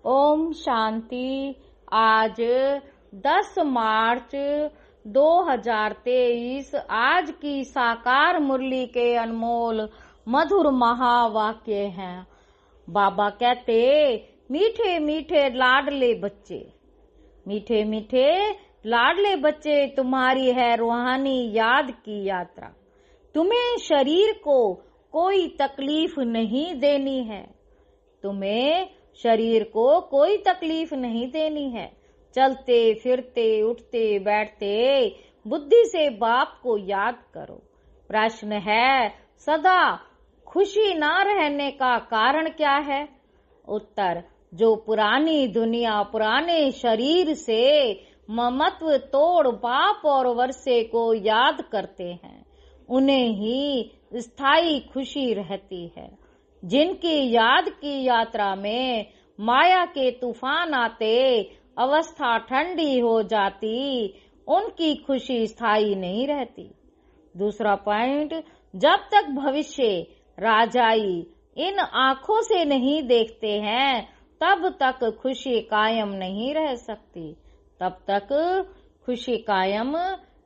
ओम शांति। आज 10 मार्च 2023 आज की साकार मुरली के अनमोल मधुर महावाक्य हैं। बाबा कहते, मीठे मीठे लाडले बच्चे, मीठे मीठे लाडले बच्चे, तुम्हारी है रूहानी याद की यात्रा। तुम्हें शरीर को कोई तकलीफ नहीं देनी है, तुम्हें शरीर को कोई तकलीफ नहीं देनी है। चलते फिरते उठते बैठते बुद्धि से बाप को याद करो। प्रश्न है, सदा खुशी ना रहने का कारण क्या है? उत्तर, जो पुरानी दुनिया पुराने शरीर से ममत्व तोड़ बाप और वर्षे को याद करते हैं, उन्हें ही स्थायी खुशी रहती है। जिनकी याद की यात्रा में माया के तूफान आते अवस्था ठंडी हो जाती, उनकी खुशी स्थायी नहीं रहती। दूसरा पॉइंट, जब तक भविष्य राजाई इन आंखों से नहीं देखते हैं, तब तक खुशी कायम नहीं रह सकती, तब तक खुशी कायम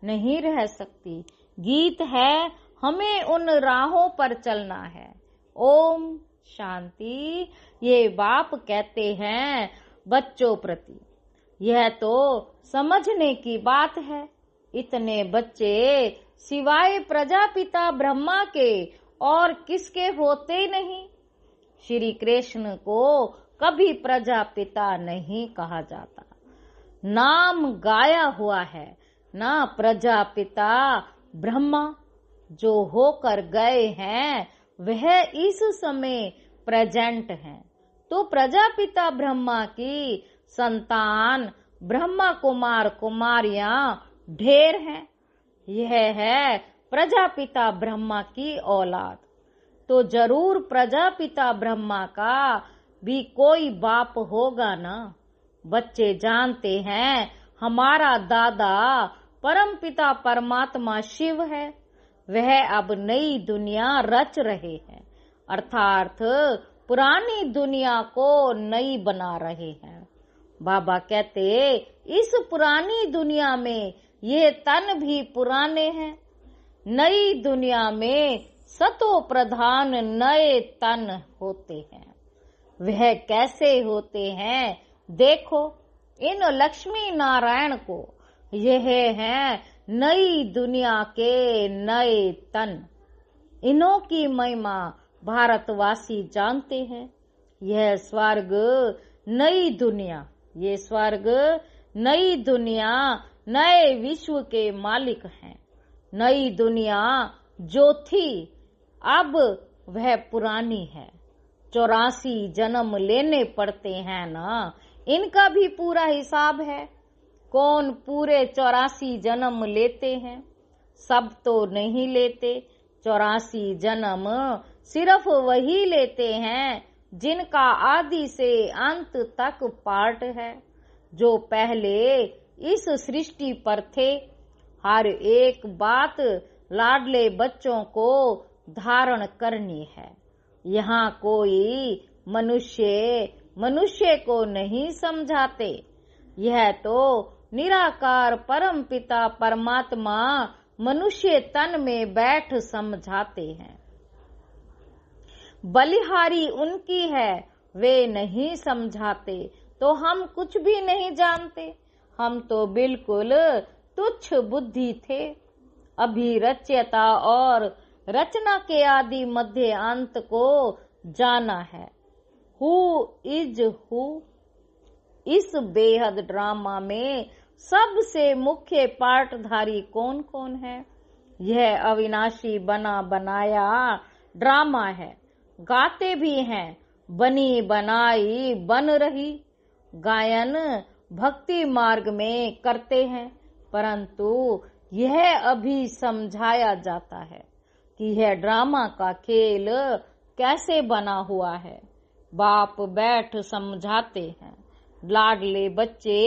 नहीं रह सकती। गीत है, हमें उन राहों पर चलना है। ओम शांति। ये बाप कहते हैं बच्चों प्रति, यह तो समझने की बात है। इतने बच्चे सिवाय प्रजापिता ब्रह्मा के और किसके होते नहीं। श्री कृष्ण को कभी प्रजापिता नहीं कहा जाता, नाम गाया हुआ है ना प्रजापिता ब्रह्मा। जो होकर गए हैं वह इस समय प्रेजेंट हैं। तो प्रजापिता ब्रह्मा की संतान ब्रह्मा कुमार कुमारियां ढेर हैं। यह है प्रजापिता ब्रह्मा की औलाद। तो जरूर प्रजापिता ब्रह्मा का भी कोई बाप होगा ना। बच्चे जानते हैं हमारा दादा परमपिता परमात्मा शिव है, वह अब नई दुनिया रच रहे हैं, अर्थात पुरानी दुनिया को नई बना रहे हैं। बाबा कहते, इस पुरानी दुनिया में ये तन भी पुराने हैं। नई दुनिया में सतो प्रधान नए तन होते हैं। वह कैसे होते हैं देखो, इन लक्ष्मी नारायण को, यह है नई दुनिया के नए तन। इन्हों की महिमा भारतवासी जानते हैं। यह स्वर्ग नई दुनिया, ये स्वर्ग नई दुनिया नए विश्व के मालिक हैं। नई दुनिया जो थी अब वह पुरानी है। 84 जन्म लेने पड़ते हैं ना, इनका भी पूरा हिसाब है। कौन पूरे 84 जन्म लेते हैं? सब तो नहीं लेते। 84 जन्म सिर्फ वही लेते हैं जिनका आदि से अंत तक पार्ट है, जो पहले इस सृष्टि पर थे। हर एक बात लाडले बच्चों को धारण करनी है। यहाँ कोई मनुष्य को नहीं समझाते। यह तो निराकार परम पिता परमात्मा मनुष्य तन में बैठ समझाते हैं। बलिहारी उनकी है, वे नहीं समझाते तो हम कुछ भी नहीं जानते। हम तो बिल्कुल तुच्छ बुद्धि थे। अभी रचयिता और रचना के आदि मध्य अंत को जाना है। Who is who. इस बेहद ड्रामा में सबसे मुख्य पार्टधारी कौन कौन है? यह अविनाशी बना बनाया ड्रामा है। गाते भी हैं, बनी बनाई बन रही। गायन भक्ति मार्ग में करते हैं, परंतु यह अभी समझाया जाता है कि यह ड्रामा का खेल कैसे बना हुआ है। बाप बैठ समझाते हैं, लाडले बच्चे,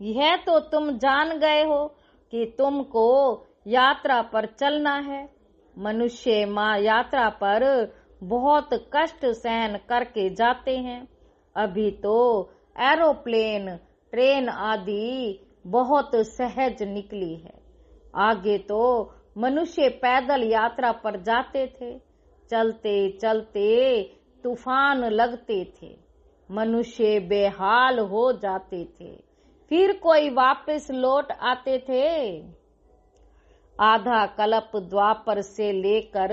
यह तो तुम जान गए हो कि तुमको यात्रा पर चलना है। मनुष्य माँ यात्रा पर बहुत कष्ट सहन करके जाते हैं। अभी तो एरोप्लेन, ट्रेन आदि बहुत सहज निकली है। आगे तो मनुष्य पैदल यात्रा पर जाते थे, चलते चलते तूफान लगते थे, मनुष्य बेहाल हो जाते थे, फिर कोई वापस लौट आते थे। आधा कल्प द्वापर से लेकर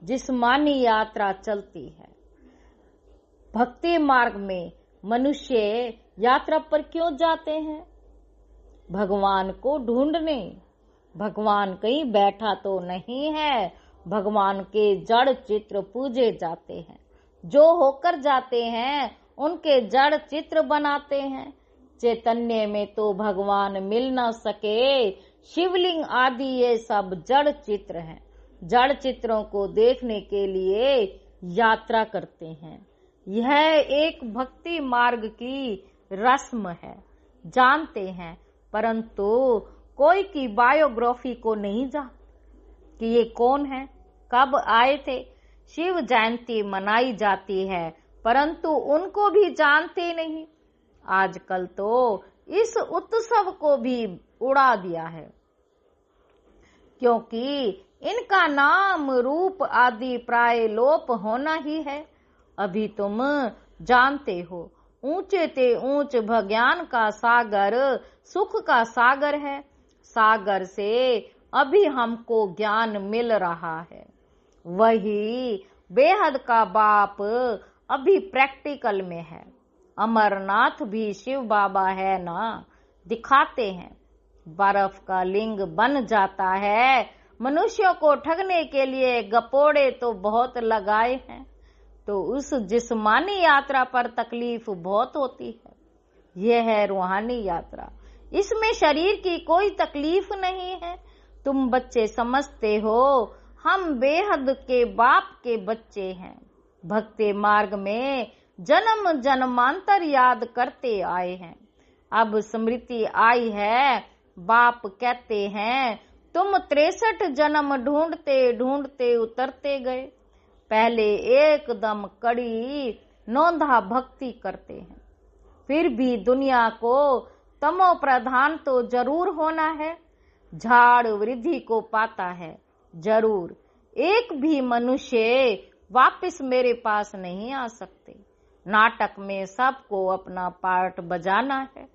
जिस्मानी यात्रा चलती है। भक्ति मार्ग में मनुष्य यात्रा पर क्यों जाते हैं? भगवान को ढूंढने। भगवान कहीं बैठा तो नहीं है, भगवान के जड़ चित्र पूजे जाते हैं। जो होकर जाते हैं उनके जड़ चित्र बनाते हैं। चैतन्य में तो भगवान मिल न सके, शिवलिंग आदि ये सब जड़ चित्र हैं। जड़ चित्रों को देखने के लिए यात्रा करते हैं। यह एक भक्ति मार्ग की रस्म है, जानते हैं, परंतु कोई की बायोग्राफी को नहीं जानते कि ये कौन है, कब आए थे। शिव जयंती मनाई जाती है, परंतु उनको भी जानते नहीं। आजकल तो इस उत्सव को भी उड़ा दिया है, क्योंकि इनका नाम रूप आदि प्राय लोप होना ही है। अभी तुम जानते हो, ऊंचे ते ऊंच भज्ञान का सागर सुख का सागर है। सागर से अभी हमको ज्ञान मिल रहा है। वही बेहद का बाप अभी प्रैक्टिकल में है। अमरनाथ भी शिव बाबा है ना, दिखाते हैं। बर्फ का लिंग बन जाता है। मनुष्यों को ठगने के लिए गपोड़े तो बहुत लगाए हैं, तो उस जिस्मानी यात्रा पर तकलीफ बहुत होती है। यह है रूहानी यात्रा, इसमें शरीर की कोई तकलीफ नहीं है। तुम बच्चे समझते हो हम बेहद के बाप के बच्चे हैं। भक्ति मार्ग में जन्म जन्मांतर याद करते आए हैं। अब स्मृति आई है, बाप कहते हैं तुम 63 जन्म ढूंढते ढूंढते उतरते गए। पहले एकदम कड़ी नौंधा भक्ति करते हैं, फिर भी दुनिया को तमो प्रधान तो जरूर होना है। झाड़ वृद्धि को पाता है जरूर। एक भी मनुष्य वापस मेरे पास नहीं आ सकते। नाटक में सबको अपना पार्ट बजाना है।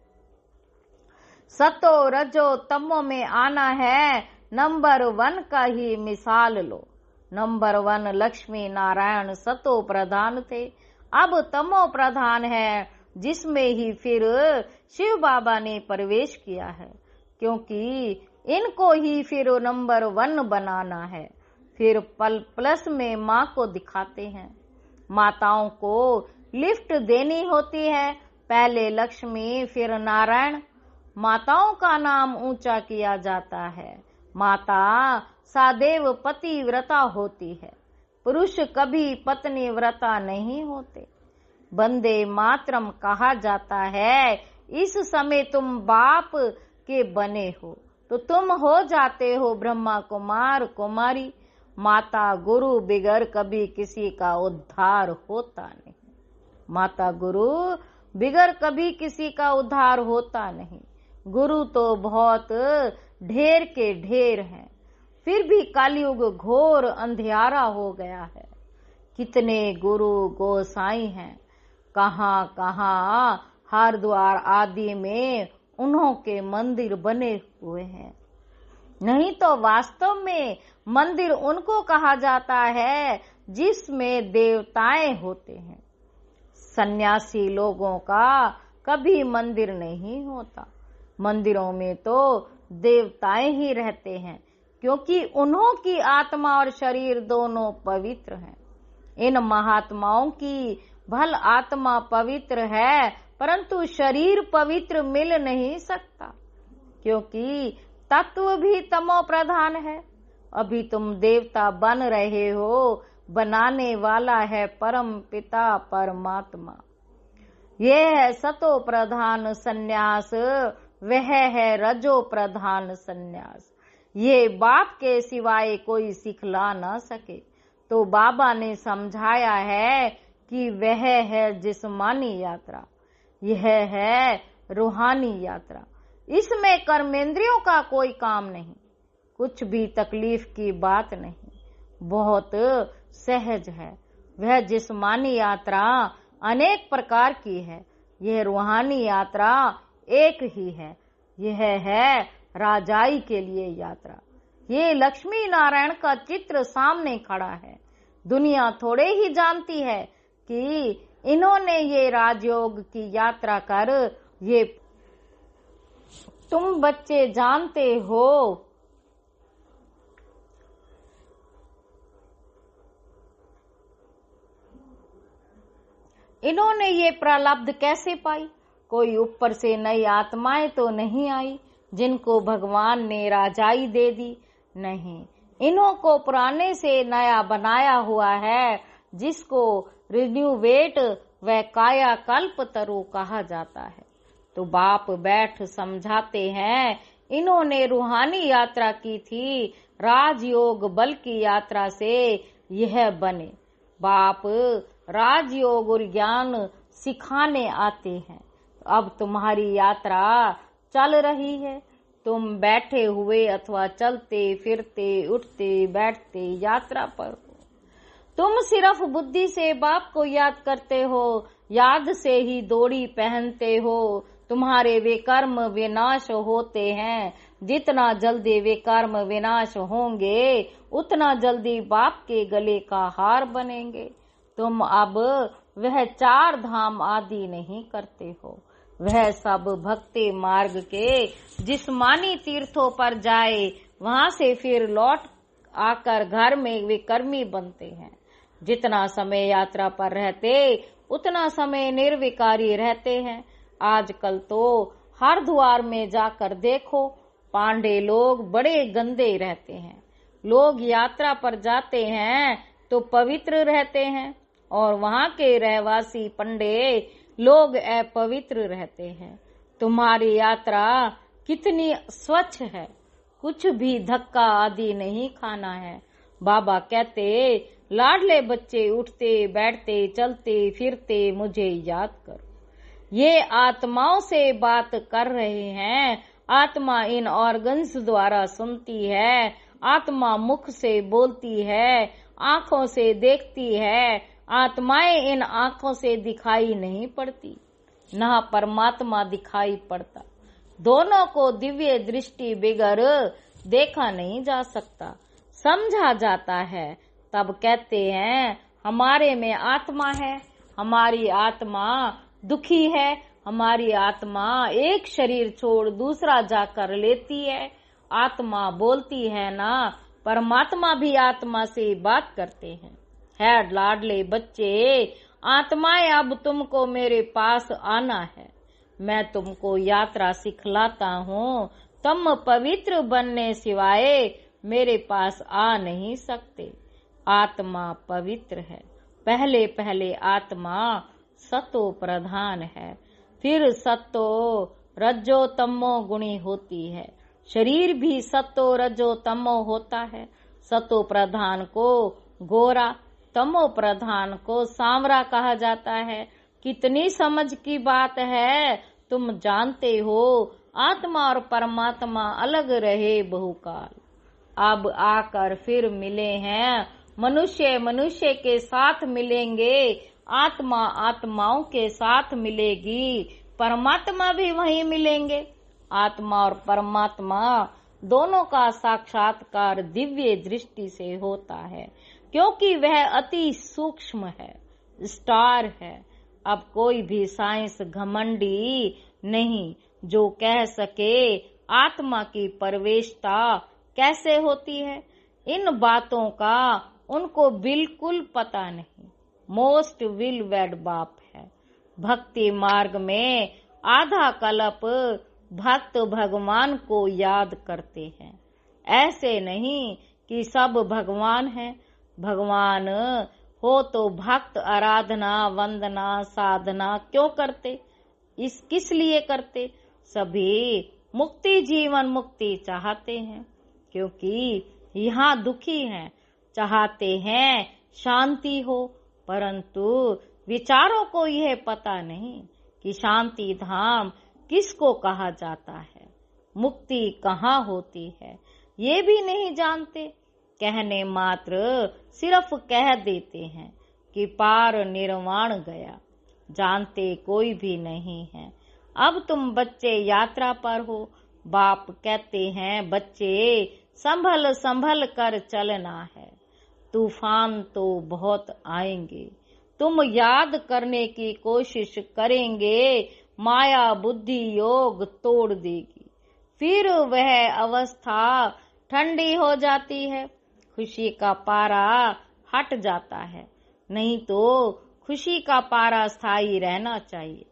सतो रजो तमो में आना है। नंबर 1 का ही मिसाल लो। नंबर 1 लक्ष्मी नारायण सतो प्रधान थे, अब तमो प्रधान है, जिसमें ही फिर शिव बाबा ने प्रवेश किया है, क्योंकि इनको ही फिर नंबर 1 बनाना है। फिर प्लस में माँ को दिखाते हैं। माताओं को लिफ्ट देनी होती है, पहले लक्ष्मी फिर नारायण। माताओं का नाम ऊंचा किया जाता है। माता सदैव पति व्रता होती है, पुरुष कभी पत्नी व्रता नहीं होते। बंदे मातरम कहा जाता है। इस समय तुम बाप के बने हो तो तुम हो जाते हो ब्रह्मा कुमार कुमारी। माता गुरु बिगर कभी किसी का उद्धार होता नहीं। माता गुरु बिगर कभी किसी का उद्धार होता नहीं। गुरु तो बहुत ढेर के ढेर हैं, फिर भी कलयुग घोर अंधियारा हो गया है। कितने गुरु गोसाई हैं, कहाँ कहाँ हरिद्वार आदि में उन्हों के मंदिर बने हुए हैं। नहीं तो वास्तव में मंदिर उनको कहा जाता है जिसमें देवताएं होते हैं। सन्यासी लोगों का कभी मंदिर नहीं होता। मंदिरों में तो देवताएं ही रहते हैं, क्योंकि उन्हों की आत्मा और शरीर दोनों पवित्र हैं। इन महात्माओं की भल आत्मा पवित्र है, परंतु शरीर पवित्र मिल नहीं सकता, क्योंकि तत्व भी तमो प्रधान है। अभी तुम देवता बन रहे हो, बनाने वाला है परम पिता परमात्मा। ये है सतो प्रधान सन्यास, वह है रजो प्रधान सन्यास। ये बाप के सिवाय कोई सिखला न सके, तो बाबा ने समझाया है कि वह है जिस्मानी यात्रा। यह है रूहानी यात्रा। इसमें कर्मेंद्रियों का कोई काम नहीं, कुछ भी तकलीफ की बात नहीं, बहुत सहज है। वह जिस्मानी यात्रा अनेक प्रकार की है, यह रूहानी यात्रा एक ही है। यह है राजाई के लिए यात्रा। ये लक्ष्मी नारायण का चित्र सामने खड़ा है। दुनिया थोड़े ही जानती है कि इन्होंने ये राजयोग की यात्रा कर ये, तुम बच्चे जानते हो इन्होंने ये प्रारब्ध कैसे पाई। कोई ऊपर से नई आत्माएं तो नहीं आई जिनको भगवान ने राजाई दे दी, नहीं, इन्हों को पुराने से नया बनाया हुआ है, जिसको रिन्यूवेट व काया कल्प तरु कहा जाता है। तो बाप बैठ समझाते हैं, इन्होंने रूहानी यात्रा की थी, राजयोग बल की यात्रा से यह बने। बाप राजयोग और ज्ञान सिखाने आते हैं। अब तुम्हारी यात्रा चल रही है, तुम बैठे हुए अथवा चलते फिरते उठते बैठते यात्रा पर हो। तुम सिर्फ बुद्धि से बाप को याद करते हो, याद से ही दौड़ी पहनते हो। तुम्हारे वे कर्म विनाश होते हैं। जितना जल्दी वे कर्म विनाश होंगे उतना जल्दी बाप के गले का हार बनेंगे। तुम अब वह 4 धाम आदि नहीं करते हो, वह सब भक्ति मार्ग के जिस्मानी तीर्थों पर जाए, वहां से फिर लौट आकर घर में वे कर्मी बनते हैं। जितना समय यात्रा पर रहते उतना समय निर्विकारी रहते हैं। आजकल तो हरिद्वार में जाकर देखो, पांडे लोग बड़े गंदे रहते हैं। लोग यात्रा पर जाते हैं तो पवित्र रहते हैं, और वहां के रहवासी पंडे लोग अपवित्र रहते हैं। तुम्हारी यात्रा कितनी स्वच्छ है, कुछ भी धक्का आदि नहीं खाना है। बाबा कहते, लाडले बच्चे उठते बैठते चलते फिरते मुझे याद करो। ये आत्माओं से बात कर रहे हैं। आत्मा इन ऑर्गन्स द्वारा सुनती है, आत्मा मुख से बोलती है, आंखों से देखती है। आत्माएं इन आंखों से दिखाई नहीं पड़ती, न परमात्मा दिखाई पड़ता। दोनों को दिव्य दृष्टि बिगर देखा नहीं जा सकता, समझा जाता है। तब कहते हैं, हमारे में आत्मा है, हमारी आत्मा दुखी है, हमारी आत्मा एक शरीर छोड़ दूसरा जाकर लेती है। आत्मा बोलती है ना, परमात्मा भी आत्मा से बात करते हैं। है लाडले बच्चे, आत्माएं अब तुमको मेरे पास आना है, मैं तुमको यात्रा सिखलाता हूँ। तुम पवित्र बनने सिवाय मेरे पास आ नहीं सकते। आत्मा पवित्र है। पहले पहले आत्मा सतो प्रधान है, फिर सतो रजो तमो गुणी होती है। शरीर भी सतो रजो तमो होता है। सतो प्रधान को गोरा, तमो प्रधान को सांवरा कहा जाता है। कितनी समझ की बात है, तुम जानते हो। आत्मा और परमात्मा अलग रहे बहुकाल, अब आकर फिर मिले हैं। मनुष्य मनुष्य के साथ मिलेंगे, आत्मा आत्माओं के साथ मिलेगी, परमात्मा भी वहीं मिलेंगे। आत्मा और परमात्मा दोनों का साक्षात्कार दिव्य दृष्टि से होता है, क्योंकि वह अति सूक्ष्म है, स्टार है। अब कोई भी साइंस घमंडी नहीं जो कह सके आत्मा की प्रवेशता कैसे होती है। इन बातों का उनको बिल्कुल पता नहीं। मोस्ट विल वेड बाप है। भक्ति मार्ग में आधा कल्प भक्त भगवान को याद करते हैं। ऐसे नहीं कि सब भगवान है। भगवान हो तो भक्त आराधना वंदना साधना क्यों करते, इस किस लिए करते। सभी मुक्ति जीवन मुक्ति चाहते हैं, क्योंकि यहाँ दुखी हैं, चाहते हैं शांति हो, परंतु विचारों को यह पता नहीं कि शांति धाम किसको कहा जाता है, मुक्ति कहाँ होती है, ये भी नहीं जानते। कहने मात्र सिर्फ कह देते हैं कि पार निर्वाण गया, जानते कोई भी नहीं है। अब तुम बच्चे यात्रा पर हो, बाप कहते हैं बच्चे संभल संभल कर चलना है, तूफान तो बहुत आएंगे, तुम याद करने की कोशिश करेंगे, माया बुद्धि योग तोड़ देगी, फिर वह अवस्था ठंडी हो जाती है, खुशी का पारा हट जाता है, नहीं तो खुशी का पारा स्थायी रहना चाहिए।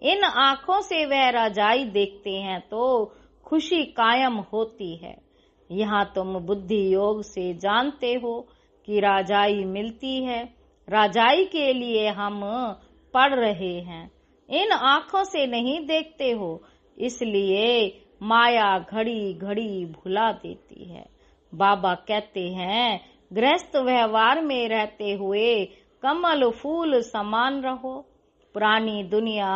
इन आँखों से वह रजाई देखते हैं तो खुशी कायम होती है। यहाँ तुम बुद्धि योग से जानते हो कि राजाई मिलती है, राजाई के लिए हम पढ़ रहे हैं, इन आँखों से नहीं देखते हो, इसलिए माया घड़ी घड़ी भुला देती है। बाबा कहते हैं गृहस्थ व्यवहार में रहते हुए कमल फूल समान रहो, पुरानी दुनिया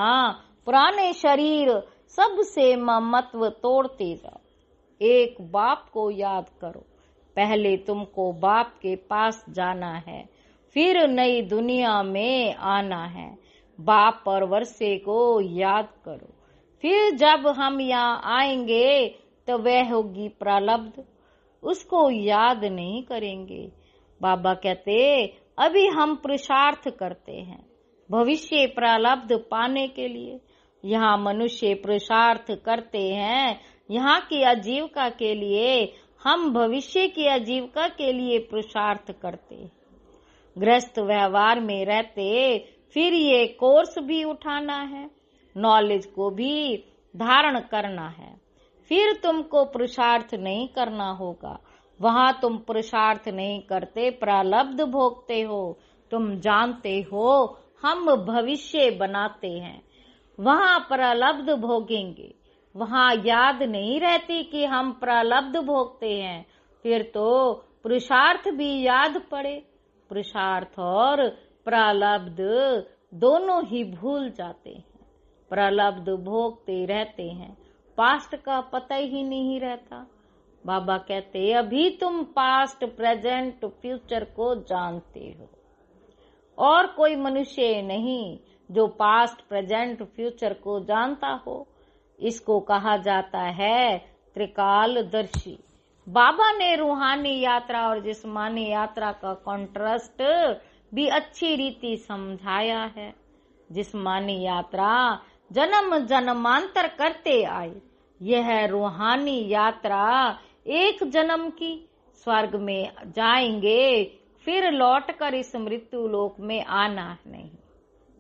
पुराने शरीर सबसे ममत्व तोड़ते जाओ, एक बाप को याद करो, पहले तुमको बाप के पास जाना है, फिर नई दुनिया में आना है। बाप और वर्षे को याद करो, फिर जब हम यहाँ आएंगे तो वह होगी प्रारब्ध, उसको याद नहीं करेंगे। बाबा कहते अभी हम पुरुषार्थ करते हैं भविष्य प्रारब्ध पाने के लिए। यहाँ मनुष्य पुरुषार्थ करते हैं यहाँ की आजीविका के लिए, हम भविष्य की आजीविका के लिए पुरुषार्थ करते हैं। गृहस्थ व्यवहार में रहते फिर ये कोर्स भी उठाना है, नॉलेज को भी धारण करना है, फिर तुमको पुरुषार्थ नहीं करना होगा। वहाँ तुम पुरुषार्थ नहीं करते, प्रारब्ध भोगते हो। तुम जानते हो हम भविष्य बनाते हैं, वहाँ प्रारब्ध भोगेंगे। वहाँ याद नहीं रहती कि हम प्रारब्ध भोगते हैं, फिर तो पुरुषार्थ भी याद पड़े। पुरुषार्थ और प्रारब्ध दोनों ही भूल जाते हैं, प्रारब्ध भोगते रहते हैं, पास्ट का पता ही नहीं रहता। बाबा कहते अभी तुम पास्ट प्रेजेंट फ्यूचर को जानते हो, और कोई मनुष्य नहीं जो पास्ट प्रेजेंट फ्यूचर को जानता हो। इसको कहा जाता है त्रिकालदर्शी। बाबा ने रूहानी यात्रा और जिस्मानी यात्रा का कॉन्ट्रास्ट भी अच्छी रीति समझाया है। जिस्मानी यात्रा जन्म जन्मांतर करते आए, यह रूहानी यात्रा एक जन्म की, स्वर्ग में जाएंगे फिर लौटकर इस मृत्यु लोक में आना नहीं,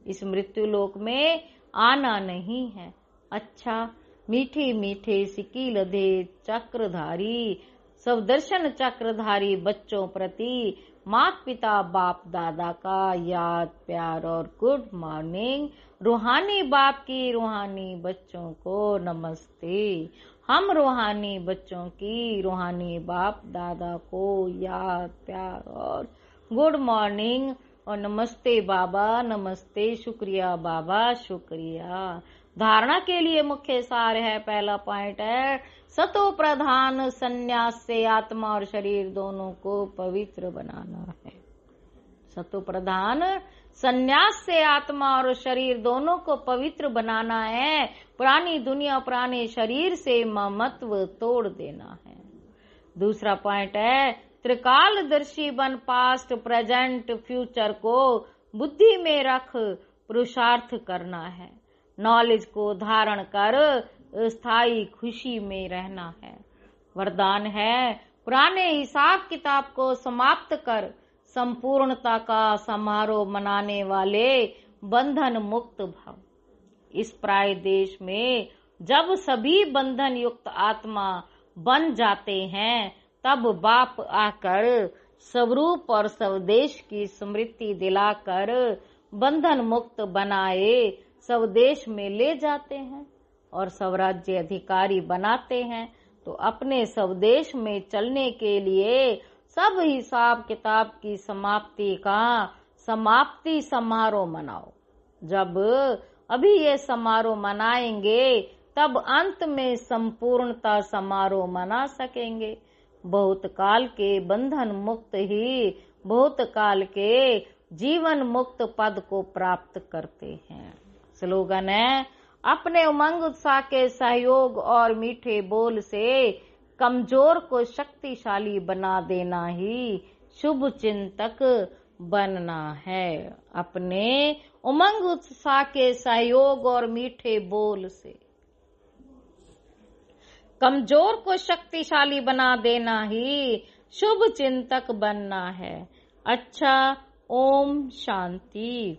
इस मृत्यु लोक में आना नहीं है। अच्छा, मीठे मीठे सिक्की लधे चक्रधारी सब दर्शन चक्रधारी बच्चों प्रति माता पिता बाप दादा का याद प्यार और गुड मॉर्निंग। रूहानी बाप की रूहानी बच्चों को नमस्ते। हम रूहानी बच्चों की रूहानी बाप दादा को याद प्यार और गुड मॉर्निंग और नमस्ते बाबा, नमस्ते, शुक्रिया बाबा, शुक्रिया। धारणा के लिए मुख्य सार है, पहला पॉइंट है सतो प्रधान संन्यास से आत्मा और शरीर दोनों को पवित्र बनाना है। सतो प्रधान संन्यास से आत्मा और शरीर दोनों को पवित्र बनाना है। पुरानी दुनिया पुराने शरीर से ममत्व तोड़ देना है। दूसरा पॉइंट है त्रिकालदर्शी बन पास्ट प्रेजेंट फ्यूचर को बुद्धि में रख पुरुषार्थ करना है। नॉलेज को धारण कर स्थायी खुशी में रहना है। वरदान है पुराने हिसाब किताब को समाप्त कर संपूर्णता का समारोह मनाने वाले बंधन मुक्त भव। इस प्राय देश में जब सभी बंधन युक्त आत्मा बन जाते हैं तब बाप आकर स्वरूप और स्वदेश की स्मृति दिलाकर बंधन मुक्त बनाए स्वदेश में ले जाते हैं और स्वराज्य अधिकारी बनाते हैं। तो अपने स्वदेश में चलने के लिए सब हिसाब किताब की समाप्ति का समाप्ति समारोह मनाओ। जब अभी ये समारोह मनाएंगे, तब अंत में संपूर्णता समारोह मना सकेंगे। बहुत काल के बंधन मुक्त ही बहुत काल के जीवन मुक्त पद को प्राप्त करते हैं। स्लोगन है, अपने उमंग उत्साह के सहयोग और मीठे बोल से कमजोर को शक्तिशाली बना देना ही शुभ चिंतक बनना है। अपने उमंग उत्साह के सहयोग और मीठे बोल से कमजोर को शक्तिशाली बना देना ही शुभ चिंतक बनना है। अच्छा, ओम शांति।